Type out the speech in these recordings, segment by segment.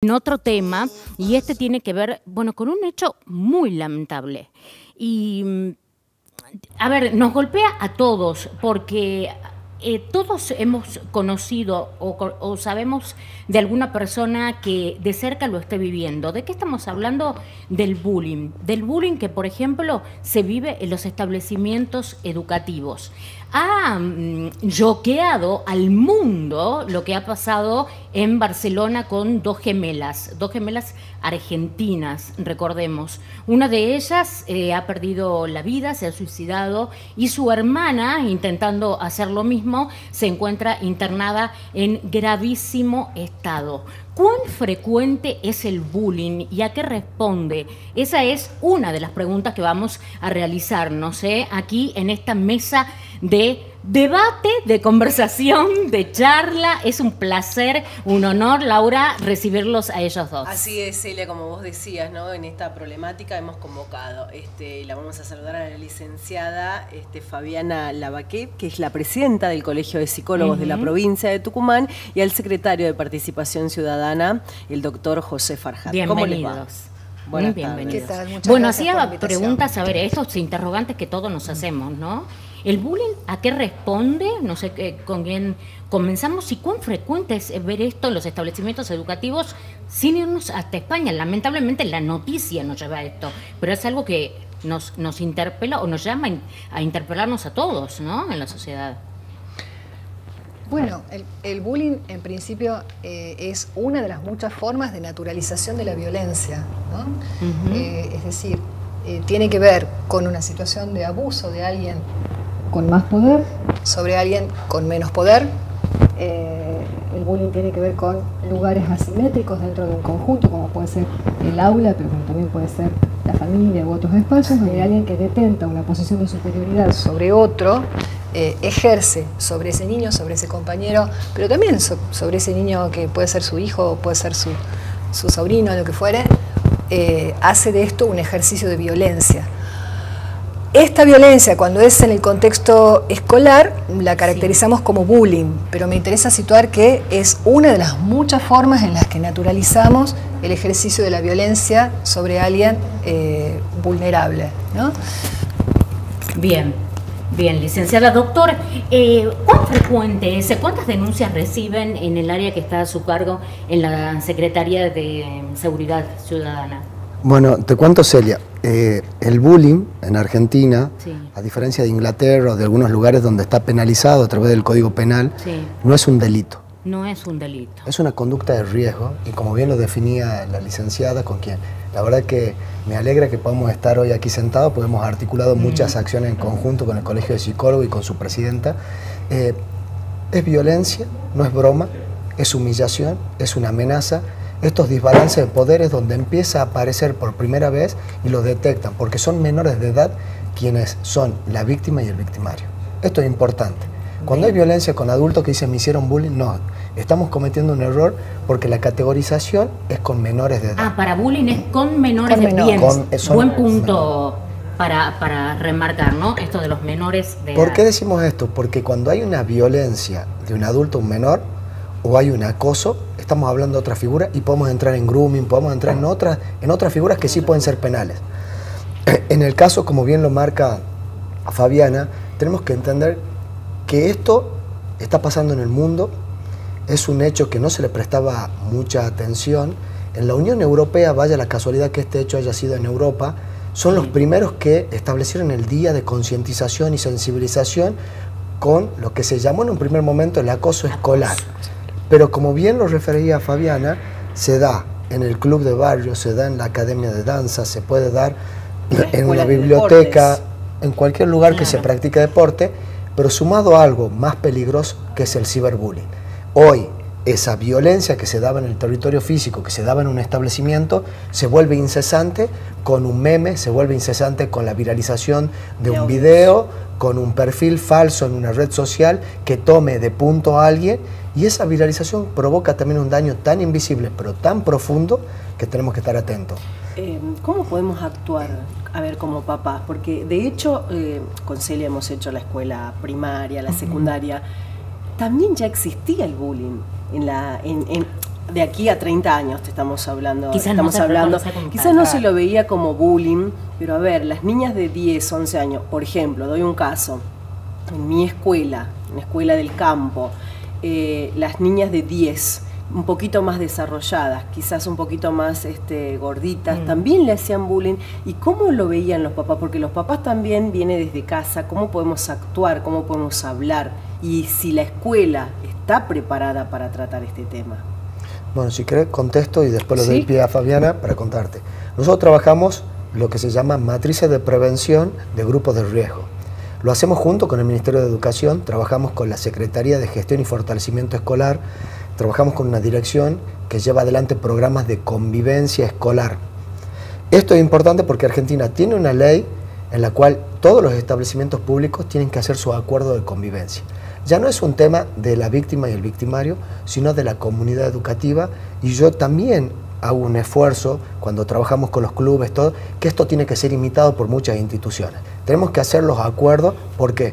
En otro tema, y este tiene que ver, bueno, con un hecho muy lamentable. Y, a ver, nos golpea a todos, porque todos hemos conocido o sabemos de alguna persona que de cerca lo esté viviendo. ¿De qué estamos hablando? Del bullying. Del bullying que, por ejemplo, se vive en los establecimientos educativos. Ha choqueado al mundo lo que ha pasado en Barcelona con dos gemelas argentinas, recordemos. Una de ellas ha perdido la vida, se ha suicidado, y su hermana, intentando hacer lo mismo, se encuentra internada en gravísimo estado. ¿Cuán frecuente es el bullying y a qué responde? Esa es una de las preguntas que vamos a realizarnos aquí en esta mesa de debate, de conversación, de charla. Es un placer, un honor, Laura, recibirlos a ellos dos. Así es, Celia, como vos decías, ¿no? En esta problemática hemos convocado, la vamos a saludar a la licenciada Fabiana Lavaquet, que es la presidenta del Colegio de Psicólogos de la provincia de Tucumán, y al secretario de Participación Ciudadana, el doctor José Farjat. Bienvenidos. Buenas bienvenidos. tardes. Bueno, hacía preguntas, a ver, estos interrogantes que todos nos hacemos, ¿no? ¿El bullying a qué responde? No sé con quién comenzamos y cuán frecuente es ver esto en los establecimientos educativos sin irnos hasta España. Lamentablemente la noticia nos lleva a esto, pero es algo que nos interpela o nos llama a interpelarnos a todos, ¿no? En la sociedad. Bueno, el bullying en principio es una de las muchas formas de naturalización de la violencia, ¿no? Es decir, tiene que ver con una situación de abuso de alguien con más poder sobre alguien con menos poder. El bullying tiene que ver con lugares asimétricos dentro de un conjunto, como puede ser el aula, pero también puede ser la familia u otros espacios, donde alguien que detenta una posición de superioridad sobre otro ejerce sobre ese niño, sobre ese compañero, pero también sobre ese niño que puede ser su hijo, puede ser su sobrino, lo que fuere, hace de esto un ejercicio de violencia. Esta violencia, cuando es en el contexto escolar, la caracterizamos como bullying, pero me interesa situar que es una de las muchas formas en las que naturalizamos el ejercicio de la violencia sobre alguien vulnerable, ¿no? Bien, licenciada. Doctor, ¿cuán frecuente es? ¿Cuántas denuncias reciben en el área que está a su cargo en la Secretaría de Seguridad Ciudadana? Bueno, te cuento, Celia, el bullying en Argentina, sí, a diferencia de Inglaterra o de algunos lugares donde está penalizado a través del Código Penal, sí, no es un delito. No es un delito. Es una conducta de riesgo y como bien lo definía la licenciada, con quien la verdad que me alegra que podamos estar hoy aquí sentados, porque hemos articulado muchas acciones en conjunto con el Colegio de Psicólogos y con su presidenta. Es violencia, no es broma, es humillación, es una amenaza. Estos desbalances de poderes donde empieza a aparecer por primera vez y lo detectan, porque son menores de edad quienes son la víctima y el victimario. Esto es importante. Cuando hay violencia con adultos que dicen me hicieron bullying, no, estamos cometiendo un error porque la categorización es con menores de edad. Ah, para bullying es con menores de edad. Buen punto para remarcar, ¿no? Esto de los menores de edad. ¿Por qué decimos esto? Porque cuando hay una violencia de un adulto a un menor o hay un acoso, estamos hablando de otra figura y podemos entrar en grooming, podemos entrar en otras figuras que sí pueden ser penales. En el caso, como bien lo marca Fabiana, tenemos que entender que esto está pasando en el mundo, es un hecho que no se le prestaba mucha atención. En la Unión Europea, vaya la casualidad que este hecho haya sido en Europa, son los primeros que establecieron el día de concientización y sensibilización con lo que se llamó en un primer momento el acoso escolar. Pero como bien lo refería Fabiana, se da en el club de barrio, se da en la academia de danza, se puede dar en una biblioteca, en cualquier lugar que se practique deporte, pero sumado a algo más peligroso que es el ciberbullying. Hoy, esa violencia que se daba en el territorio físico, que se daba en un establecimiento, se vuelve incesante con un meme, se vuelve incesante con la viralización de un video, con un perfil falso en una red social que tome de punto a alguien, y esa viralización provoca también un daño tan invisible, pero tan profundo, que tenemos que estar atentos. ¿Cómo podemos actuar, a ver, como papás? Porque de hecho, con Celia hemos hecho la escuela primaria, la secundaria, también ya existía el bullying. de aquí a 30 años te estamos hablando. Quizás Quizás no se lo veía como bullying, pero a ver, las niñas de 10, 11 años, por ejemplo, doy un caso, en mi escuela, en la escuela del campo, las niñas de 10, un poquito más desarrolladas, quizás un poquito más gorditas, también le hacían bullying. ¿Y cómo lo veían los papás? Porque los papás también vienen desde casa, cómo podemos actuar, cómo podemos hablar, y si la escuela está preparada para tratar este tema. Bueno, si querés contesto y después le doy pie a Fabiana para contarte. Nosotros trabajamos lo que se llama matrices de prevención de grupos de riesgo. Lo hacemos junto con el Ministerio de Educación, trabajamos con la Secretaría de Gestión y Fortalecimiento Escolar, trabajamos con una dirección que lleva adelante programas de convivencia escolar. Esto es importante porque Argentina tiene una ley en la cual todos los establecimientos públicos tienen que hacer su acuerdo de convivencia. Ya no es un tema de la víctima y el victimario, sino de la comunidad educativa, y yo también hago un esfuerzo cuando trabajamos con los clubes, todo, que esto tiene que ser imitado por muchas instituciones. Tenemos que hacer los acuerdos, ¿por qué?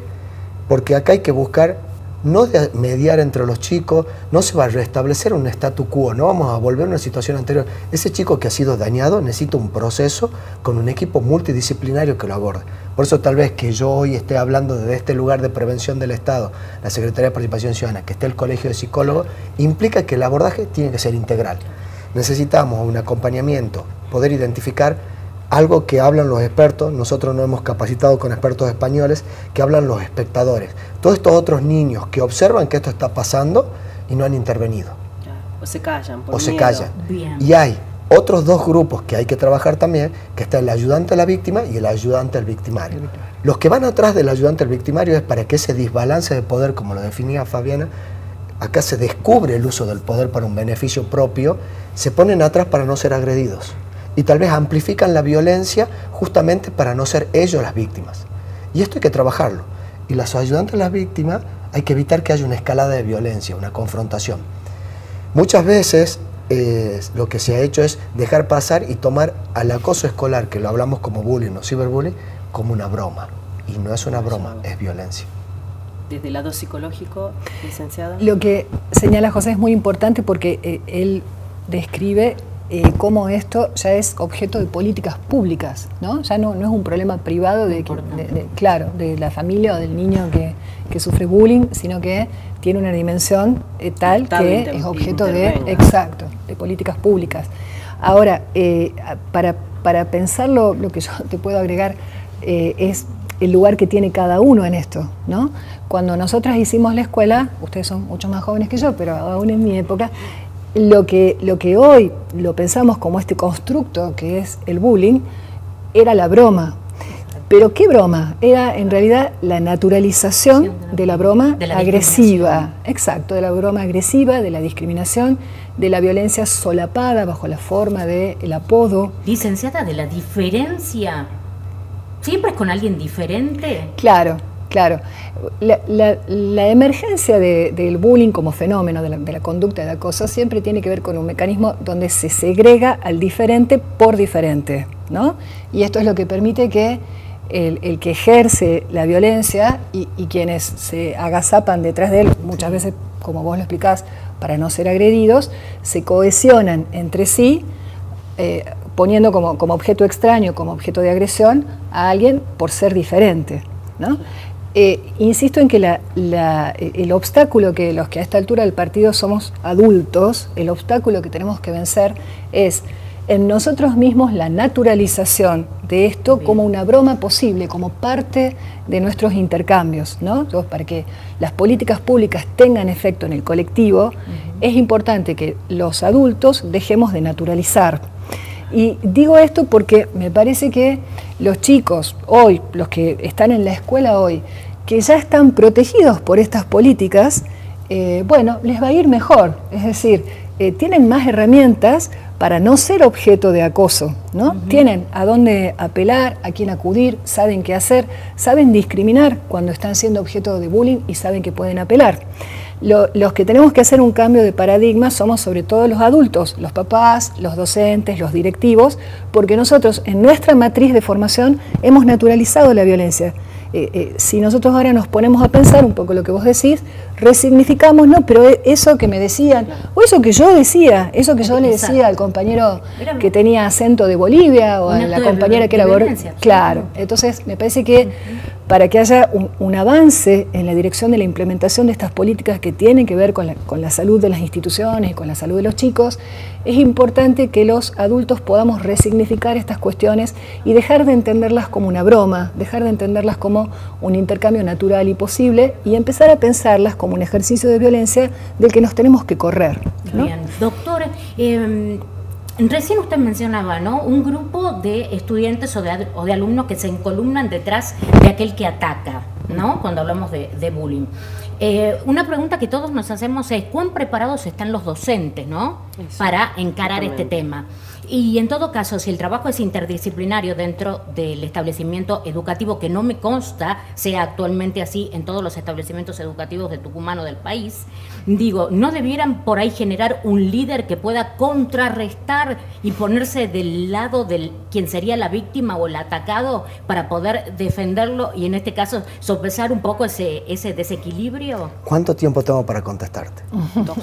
Porque acá hay que buscar no de mediar entre los chicos, no se va a restablecer un statu quo, no vamos a volver a una situación anterior. Ese chico que ha sido dañado necesita un proceso con un equipo multidisciplinario que lo aborde. Por eso tal vez que yo hoy esté hablando desde este lugar de prevención del Estado, la Secretaría de Participación Ciudadana, que esté el Colegio de Psicólogos, implica que el abordaje tiene que ser integral. Necesitamos un acompañamiento, poder identificar algo que hablan los expertos. Nosotros nos hemos capacitado con expertos españoles, que hablan los espectadores. Todos estos otros niños que observan que esto está pasando y no han intervenido. O se callan por o miedo. se callan. Bien. Y hay otros dos grupos que hay que trabajar también, que está el ayudante a la víctima y el ayudante al victimario. Los que van atrás del ayudante al victimario es para que ese desbalance de poder, como lo definía Fabiana, acá se descubre el uso del poder para un beneficio propio, se ponen atrás para no ser agredidos. Y tal vez amplifican la violencia justamente para no ser ellos las víctimas. Y esto hay que trabajarlo. Y los ayudantes a las víctimas hay que evitar que haya una escalada de violencia, una confrontación. Muchas veces lo que se ha hecho es dejar pasar y tomar al acoso escolar, que lo hablamos como bullying o ciberbullying, como una broma. Y no es una broma, es violencia. Desde el lado psicológico, licenciada. Lo que señala José es muy importante porque él describe cómo esto ya es objeto de políticas públicas, ¿no? Ya no es un problema privado claro, de la familia o del niño que sufre bullying, sino que tiene una dimensión tal que es objeto de políticas públicas. Ahora, para pensarlo, lo que yo te puedo agregar es el lugar que tiene cada uno en esto, ¿no? Cuando nosotras hicimos la escuela, ustedes son mucho más jóvenes que yo, pero aún en mi época, lo que hoy lo pensamos como este constructo que es el bullying, era la broma. ¿Pero qué broma? Era en realidad la naturalización de la broma agresiva. Exacto, de la broma agresiva, de la discriminación, de la violencia solapada bajo la forma del apodo. Licenciada, de la diferencia. ¿Siempre es con alguien diferente? Claro. La emergencia del bullying como fenómeno, de la conducta de acoso, siempre tiene que ver con un mecanismo donde se segrega al diferente por diferente, ¿no? Y esto es lo que permite que el que ejerce la violencia y quienes se agazapan detrás de él, muchas veces, como vos lo explicás, para no ser agredidos, se cohesionan entre sí, poniendo como objeto extraño, como objeto de agresión a alguien por ser diferente, ¿no? Insisto en que el obstáculo que los que a esta altura del partido somos adultos, el obstáculo que tenemos que vencer es en nosotros mismos la naturalización de esto como una broma posible, como parte de nuestros intercambios, ¿no? Entonces, para que las políticas públicas tengan efecto en el colectivo, es importante que los adultos dejemos de naturalizar. Y digo esto porque me parece que los chicos hoy, los que están en la escuela hoy, que ya están protegidos por estas políticas, bueno, les va a ir mejor. Es decir, tienen más herramientas para no ser objeto de acoso, ¿no? Tienen a dónde apelar, a quién acudir, saben qué hacer, saben discriminar cuando están siendo objeto de bullying y saben que pueden apelar. Los que tenemos que hacer un cambio de paradigma somos sobre todo los adultos, los papás, los docentes, los directivos, porque nosotros en nuestra matriz de formación hemos naturalizado la violencia si nosotros ahora nos ponemos a pensar un poco lo que vos decís, resignificamos, no, pero eso que me decían, o eso que yo decía, eso que yo le decía al compañero que tenía acento de Bolivia, o a la compañera que era gorda. Claro, entonces me parece que para que haya un avance en la dirección de la implementación de estas políticas que tienen que ver con la salud de las instituciones y con la salud de los chicos, es importante que los adultos podamos resignificar estas cuestiones y dejar de entenderlas como una broma, dejar de entenderlas como un intercambio natural y posible y empezar a pensarlas como un ejercicio de violencia del que nos tenemos que correr, ¿no? Bien, doctor, recién usted mencionaba, ¿no?, un grupo de estudiantes o de alumnos que se encolumnan detrás de aquel que ataca, ¿no?, cuando hablamos de bullying. Una pregunta que todos nos hacemos es ¿cuán preparados están los docentes, ¿no?, para encarar este tema? Y en todo caso, si el trabajo es interdisciplinario dentro del establecimiento educativo, que no me consta sea actualmente así en todos los establecimientos educativos de Tucumán o del país, digo, ¿no debieran por ahí generar un líder que pueda contrarrestar y ponerse del lado de quien sería la víctima o el atacado para poder defenderlo y en este caso sopesar un poco ese desequilibrio? ¿Cuánto tiempo tengo para contestarte? 2.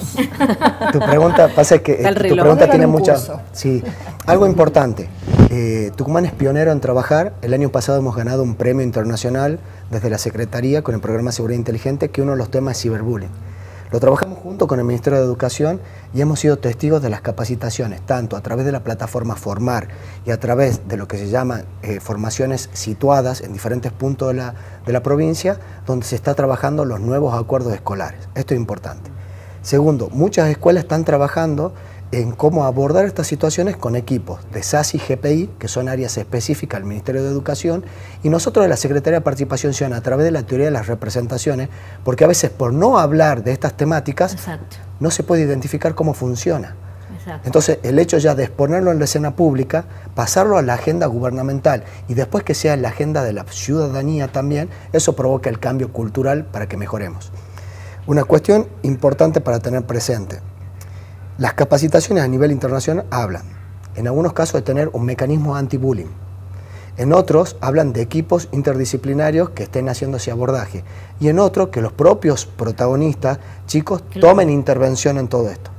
Tu pregunta pasa que tu pregunta tiene mucha... Sí. Algo importante, Tucumán es pionero en trabajar. El año pasado hemos ganado un premio internacional desde la Secretaría con el programa Seguridad Inteligente, que uno de los temas es ciberbullying. Lo trabajamos junto con el Ministerio de Educación y hemos sido testigos de las capacitaciones, tanto a través de la plataforma Formar y a través de lo que se llaman formaciones situadas en diferentes puntos de la provincia, donde se está trabajando los nuevos acuerdos escolares. Esto es importante. Segundo, muchas escuelas están trabajando en cómo abordar estas situaciones con equipos de SAS y GPI, que son áreas específicas del Ministerio de Educación, y nosotros de la Secretaría de Participación Ciudadana, a través de la teoría de las representaciones, porque a veces por no hablar de estas temáticas, no se puede identificar cómo funciona. Entonces, el hecho ya de exponerlo en la escena pública, pasarlo a la agenda gubernamental y después que sea en la agenda de la ciudadanía también, eso provoca el cambio cultural para que mejoremos. Una cuestión importante para tener presente: las capacitaciones a nivel internacional hablan, en algunos casos, de tener un mecanismo anti-bullying. En otros hablan de equipos interdisciplinarios que estén haciendo ese abordaje. Y en otros que los propios protagonistas, chicos, tomen intervención en todo esto.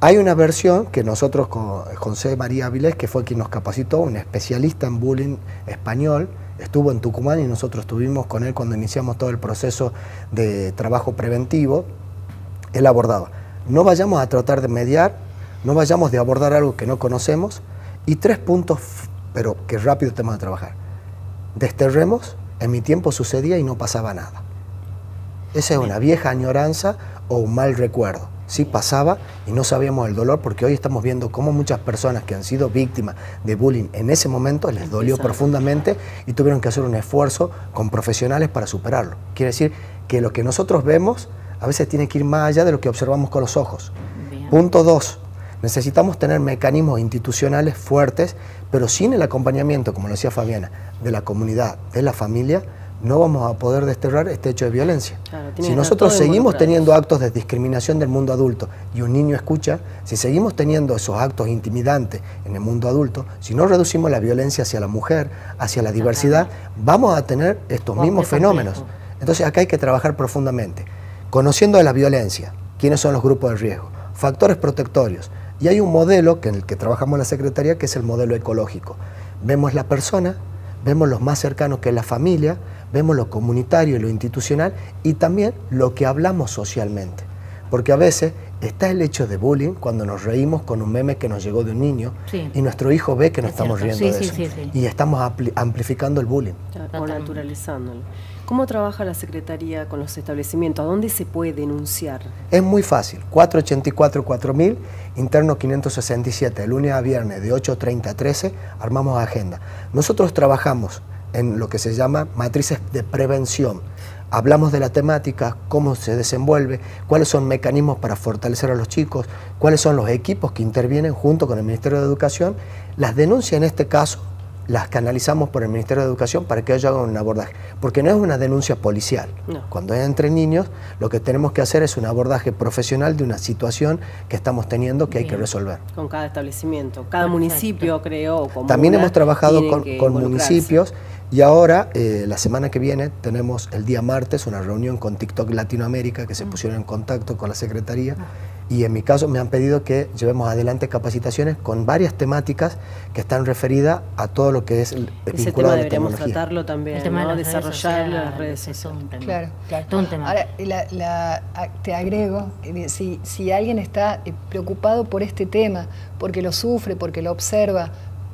Hay una versión que nosotros con José María Avilés, que fue quien nos capacitó, un especialista en bullying español, estuvo en Tucumán y nosotros estuvimos con él cuando iniciamos todo el proceso de trabajo preventivo. Él abordaba: no vayamos a tratar de mediar, no vayamos a abordar algo que no conocemos, y 3 puntos, pero que rápido tenemos que trabajar. Desterremos, en mi tiempo sucedía y no pasaba nada. Esa es una vieja añoranza o un mal recuerdo. Sí pasaba y no sabíamos el dolor, porque hoy estamos viendo cómo muchas personas que han sido víctimas de bullying en ese momento les dolió profundamente y tuvieron que hacer un esfuerzo con profesionales para superarlo. Quiere decir que lo que nosotros vemos a veces tiene que ir más allá de lo que observamos con los ojos. Bien. Punto 2. Necesitamos tener mecanismos institucionales fuertes, pero sin el acompañamiento, como lo decía Fabiana, de la comunidad, de la familia, no vamos a poder desterrar este hecho de violencia. Claro, si nosotros seguimos teniendo actos de discriminación del mundo adulto y un niño escucha, si seguimos teniendo esos actos intimidantes en el mundo adulto, si no reducimos la violencia hacia la mujer, hacia la diversidad, vamos a tener estos mismos fenómenos. Entonces acá hay que trabajar profundamente, conociendo de la violencia, quiénes son los grupos de riesgo, factores protectorios. Y hay un modelo en el que trabajamos en la Secretaría, que es el modelo ecológico. Vemos la persona, vemos los más cercanos, que es la familia, vemos lo comunitario y lo institucional, y también lo que hablamos socialmente. Porque a veces está el hecho de bullying cuando nos reímos con un meme que nos llegó de un niño, y nuestro hijo ve que nos estamos riendo de eso. Y estamos amplificando el bullying. O naturalizándolo. ¿Cómo trabaja la Secretaría con los establecimientos? ¿A dónde se puede denunciar? Es muy fácil. 484-4000, interno 567, de lunes a viernes de 8:30 a 13, armamos agenda. Nosotros trabajamos en lo que se llama matrices de prevención. Hablamos de la temática, cómo se desenvuelve, cuáles son mecanismos para fortalecer a los chicos, cuáles son los equipos que intervienen junto con el Ministerio de Educación. Las denuncias en este caso las canalizamos por el Ministerio de Educación para que ellos hagan un abordaje. Porque no es una denuncia policial. No. Cuando es entre niños, lo que tenemos que hacer es un abordaje profesional de una situación que estamos teniendo que hay que resolver. Con cada establecimiento, cada municipio, creo, o comuna, también hemos trabajado tienen con que involucrarse. municipios y ahora, la semana que viene, tenemos el día martes una reunión con TikTok Latinoamérica, que se pusieron en contacto con la Secretaría. Y en mi caso me han pedido que llevemos adelante capacitaciones con varias temáticas que están referidas a todo lo que es Ese vinculado tema a la deberíamos tecnología. tratarlo también, El tema de ¿no? las Desarrollar redes las redes sociales, sociales. es un tema. Claro, claro. Todo un tema. Ahora, te agrego, si alguien está preocupado por este tema, porque lo sufre, porque lo observa,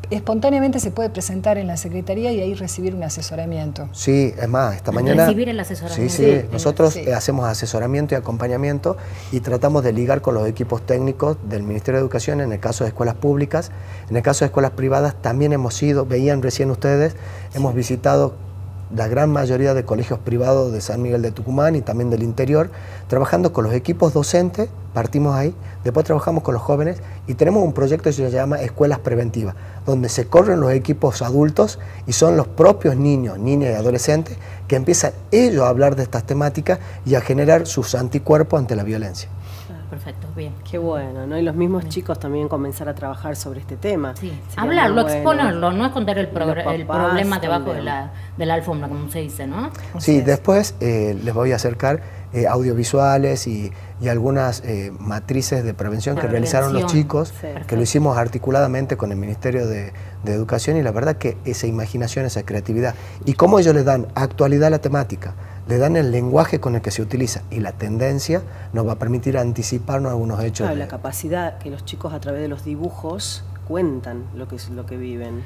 espontáneamente se puede presentar en la Secretaría y ahí recibir un asesoramiento. Sí, es más, esta mañana... Recibir el asesoramiento. Sí, nosotros Sí. hacemos asesoramiento y acompañamiento y tratamos de ligar con los equipos técnicos del Ministerio de Educación en el caso de escuelas públicas. En el caso de escuelas privadas también hemos ido, veían recién ustedes, hemos visitado la gran mayoría de colegios privados de San Miguel de Tucumán y también del interior, trabajando con los equipos docentes, partimos ahí, después trabajamos con los jóvenes y tenemos un proyecto que se llama Escuelas Preventivas, donde se corren los equipos adultos y son los propios niños, niñas y adolescentes que empiezan ellos a hablar de estas temáticas y a generar sus anticuerpos ante la violencia. Perfecto, bien. Qué bueno, ¿no? Y los mismos chicos también comenzar a trabajar sobre este tema. Sí. Sería Hablarlo, muy bueno. exponerlo, no esconder el Los papás problema debajo de también. de la alfombra, como se dice, ¿no? Sí, después les voy a acercar audiovisuales y algunas matrices de prevención que realizaron los chicos, Sí. que lo hicimos articuladamente con el Ministerio de Educación y la verdad que esa imaginación, esa creatividad y cómo ellos le dan actualidad a la temática, le dan el lenguaje con el que se utiliza y la tendencia nos va a permitir anticiparnos a algunos hechos. Claro, la capacidad que los chicos a través de los dibujos cuentan lo que viven.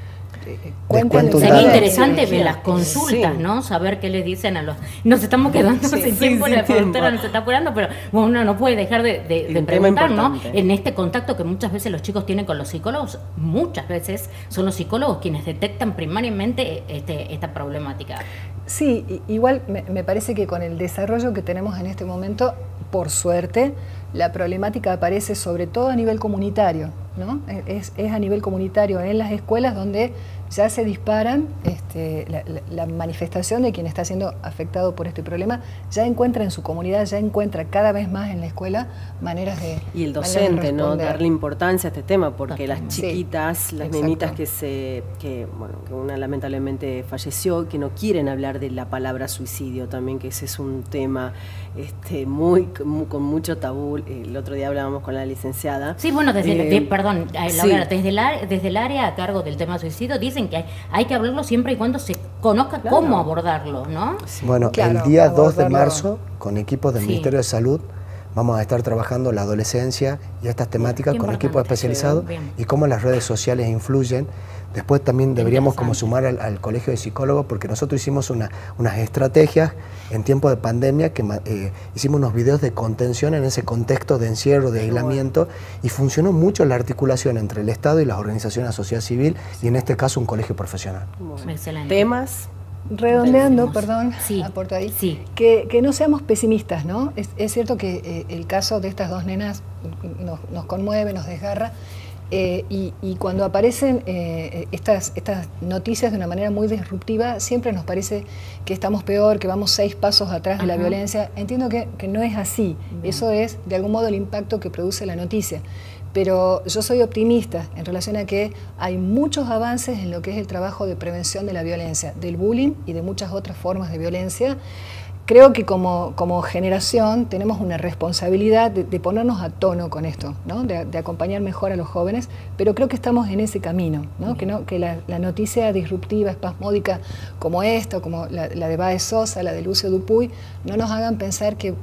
cuento un Sería dato. interesante ver las consultas, Sí. ¿no? Saber qué les dicen a los... Nos estamos quedando sin tiempo, la productora nos está apurando, pero bueno, uno no puede dejar de Un tema preguntar, ¿no? importante. En este contacto que muchas veces los chicos tienen con los psicólogos, muchas veces son los psicólogos quienes detectan primariamente esta problemática. Sí, igual me parece que con el desarrollo que tenemos en este momento, por suerte, la problemática aparece sobre todo a nivel comunitario, ¿no? Es a nivel comunitario en las escuelas donde ya se disparan la manifestación de quien está siendo afectado por este problema, ya encuentra en su comunidad, ya encuentra cada vez más en la escuela maneras de Y el maneras de docente, ¿no? responder. Darle importancia a este tema, porque las Totalmente. chiquitas, Sí, las exacto. nenitas que una lamentablemente falleció, que no quieren hablar de la palabra suicidio también, que ese es un tema con mucho tabú. El otro día hablábamos con la licenciada. Sí, bueno, perdón, sí. Laura, desde el área a cargo del tema suicidio dicen que hay que hablarlo siempre y cuando se conozca Claro. cómo abordarlo, ¿no? Bueno, Claro, el día 2 de abordarlo. marzo, con equipos del Sí. Ministerio de Salud, vamos a estar trabajando la adolescencia y estas temáticas Qué con importante, equipos especializados bien. y cómo las redes sociales influyen. Después también deberíamos como Interesante. sumar al Colegio de Psicólogos, porque nosotros hicimos unas estrategias en tiempo de pandemia, que hicimos unos videos de contención en ese contexto de encierro, de aislamiento, y funcionó mucho la articulación entre el Estado y las organizaciones de la sociedad civil, y en este caso un colegio profesional. Bueno, Excelente. temas. Redondeando, Tenemos. perdón, Sí, aporto ahí, sí. que no seamos pesimistas, ¿no? Es cierto que el caso de estas dos nenas nos conmueve, nos desgarra, y cuando aparecen estas noticias de una manera muy disruptiva, siempre nos parece que estamos peor, que vamos 6 pasos atrás de la Ajá. violencia. Entiendo que no es así, eso es de algún modo el impacto que produce la noticia. Pero yo soy optimista en relación a que hay muchos avances en lo que es el trabajo de prevención de la violencia, del bullying y de muchas otras formas de violencia. Creo que como generación tenemos una responsabilidad de ponernos a tono con esto, ¿no? De acompañar mejor a los jóvenes, pero creo que estamos en ese camino, ¿no? Que la noticia disruptiva, espasmódica como esta, como la de Baez Sosa, la de Lucio Dupuy, no nos hagan pensar que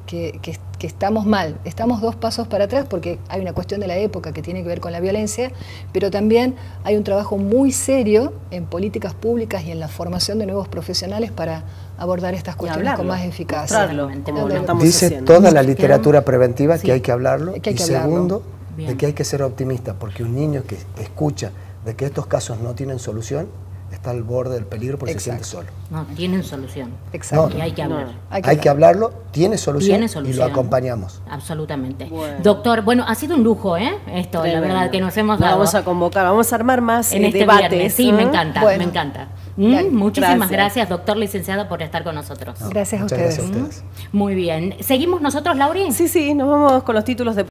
estamos mal. Estamos 2 pasos para atrás porque hay una cuestión de la época que tiene que ver con la violencia, pero también hay un trabajo muy serio en políticas públicas y en la formación de nuevos profesionales para abordar estas cuestiones con más eficacia. Mostrarlo, como lo Hablarlo. estamos Dice haciendo. toda la Nos literatura quedamos- preventiva sí. que hay que hablarlo, Que hay y que hablarlo. segundo, Bien. de que hay que ser optimista, porque un niño que escucha de que estos casos no tienen solución está al borde del peligro porque Exacto. se siente solo. No, tienen solución. Exacto. No, Y hay que hablar. Hay que hablarlo, tiene solución, Tiene y solución. lo acompañamos. Absolutamente. Bueno. Doctor, bueno, ha sido un lujo, esto, Tremendo. la verdad, que nos hemos dado. Vamos a convocar, vamos a armar más en este debates. viernes. Sí, ¿eh? me encanta, Bueno. me encanta. Bien. Muchísimas Gracias. gracias, doctor licenciado, por estar con nosotros. No, Gracias a muchas ustedes. gracias a ustedes. Muy bien. ¿Seguimos nosotros, Lauri? Sí, nos vamos con los títulos de